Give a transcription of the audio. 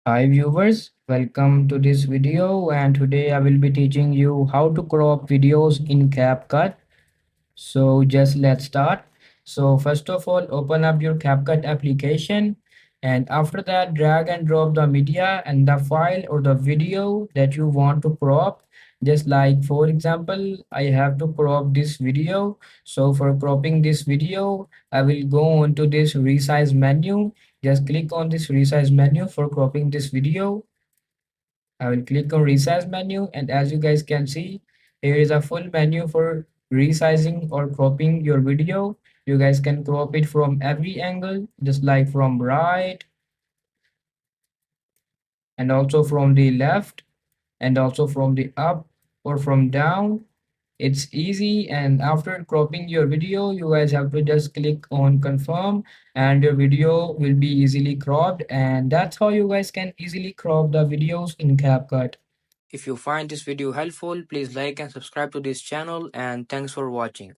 Hi viewers, welcome to this video and today I will be teaching you how to crop videos in CapCut. So just let's start. So first of all, open up your CapCut application and after that drag and drop the media and the file or the video that you want to crop. Just like for example, I have to crop this video. So for cropping this video, I will go on to this resize menu. Just click on this resize menu for cropping this video. I will click on resize menu and as you guys can see, here is a full menu for resizing or cropping your video. You guys can crop it from every angle, just like from right and also from the left and also from the up or from down. It's easy, and after cropping your video, you guys have to just click on confirm and your video will be easily cropped, and that's how you guys can easily crop the videos in CapCut. If you find this video helpful, please like and subscribe to this channel and thanks for watching.